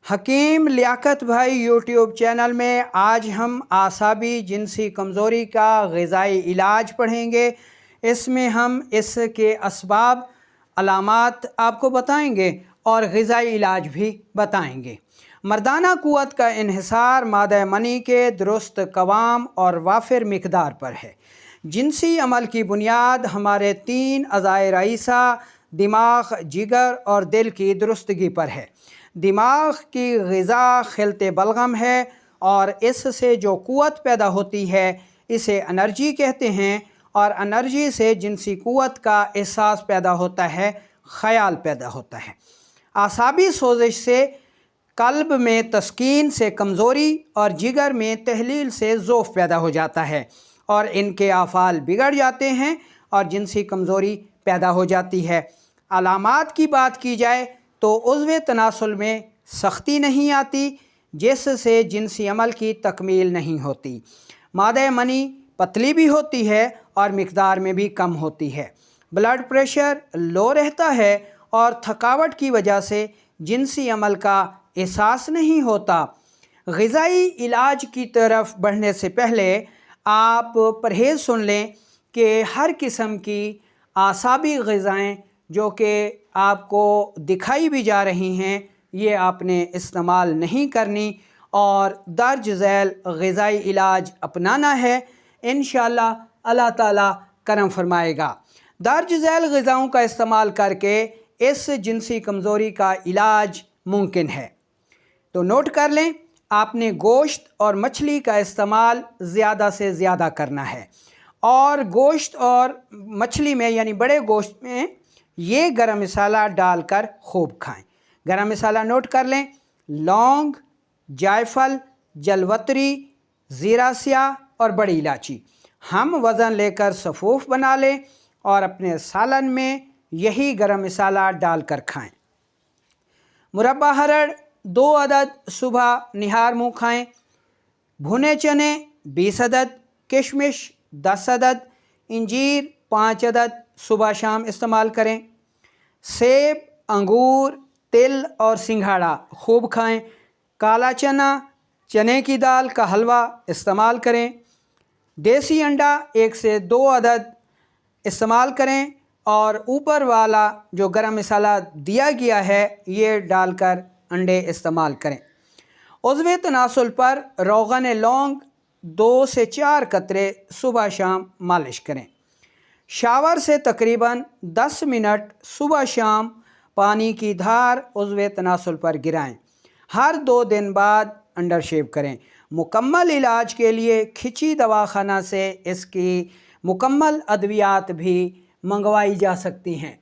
حکیم لیاقت بھائی YouTube channel میں آج ہم اعصابی جنسی کمزوری کا غذائی علاج پڑھیں گے۔ اس میں ہم اس کے اسباب، علامات آپ کو بتائیں گے اور غذائی علاج بھی بتائیں گے۔ مردانہ قوت کا انحصار مادہ منی کے درست قوام اور وافر مقدار پر ہے۔ جنسی عمل کی بنیاد ہمارے 3 اعضائے رئیسہ دماغ، جگر اور دل کی درستگی پر ہے۔ دماغ کی غذا خلط بلغم ہے اور اس سے جو قوت پیدا ہوتی ہے اسے انرجی کہتے ہیں، اور انرجی سے جنسی قوت کا احساس پیدا ہوتا ہے، خیال پیدا ہوتا ہے۔ اعصابی سوزش سے قلب میں تسکین سے کمزوری اور جگر میں تحلیل سے ضعف پیدا ہو جاتا ہے، اور ان کے افعال بگڑ جاتے ہیں اور جنسی کمزوری پیدا ہو جاتی ہے۔ علامات کی بات کی جائے تو عضو تناسل میں سختی نہیں آتی، جس سے جنسی عمل کی تکمیل نہیں ہوتی۔ مادہ منی پتلی بھی ہوتی ہے اور مقدار میں بھی کم ہوتی ہے۔ بلڈ پریشر لو رہتا ہے اور تھکاوٹ کی وجہ سے جنسی عمل کا احساس نہیں ہوتا۔ غذائی علاج کی طرف بڑھنے سے پہلے آپ پرہیز سن لیں کہ ہر قسم کی اعصابی غذائیں جو کہ آپ کو دکھائی بھی جا رہی ہیں یہ آپ نے استعمال نہیں کرنی، اور درج ذیل غذائی علاج اپنانا ہے۔ انشاءاللہ اللہ تعالیٰ کرم فرمائے گا۔ درج ذیل غذاؤں کا استعمال کر کے اس جنسی کمزوری کا علاج ممکن ہے۔ تو نوٹ کر لیں، آپ نے گوشت اور مچھلی کا استعمال زیادہ سے زیادہ کرنا ہے، اور گوشت اور مچھلی میں یعنی بڑے گوشت میں یہ گرم مسالہ ڈال کر خوب کھائیں۔ گرم مسالہ نوٹ کر لیں: لونگ، جائفل، جلوتری، زیرہ سیاہ اور بڑی الائچی۔ ہم وزن لے کر صفوف بنا لیں اور اپنے سالن میں یہی گرم مسالہ ڈال کر کھائیں۔ مربع ہرڑ 2 عدد صبح نہار منہ کھائیں۔ بھنے چنے 20 عدد، کشمش 10 عدد، انجیر 5 عدد صبح شام استعمال کریں۔ سیب، انگور، تل اور سنگھاڑا خوب کھائیں۔ کالا چنا، چنے کی دال کا حلوہ استعمال کریں۔ دیسی انڈا 1 سے 2 عدد استعمال کریں، اور اوپر والا جو گرم مسالہ دیا گیا ہے یہ ڈال کر انڈے استعمال کریں۔ عضو تناسل پر روغن لونگ 2 سے 4 قطرے صبح شام مالش کریں۔ شاور سے تقریباً 10 منٹ صبح شام پانی کی دھار عضو تناسل پر گرائیں۔ ہر 2 دن بعد انڈر شیو کریں۔ مکمل علاج کے لیے کھچی دواخانہ سے اس کی مکمل ادویات بھی منگوائی جا سکتی ہیں۔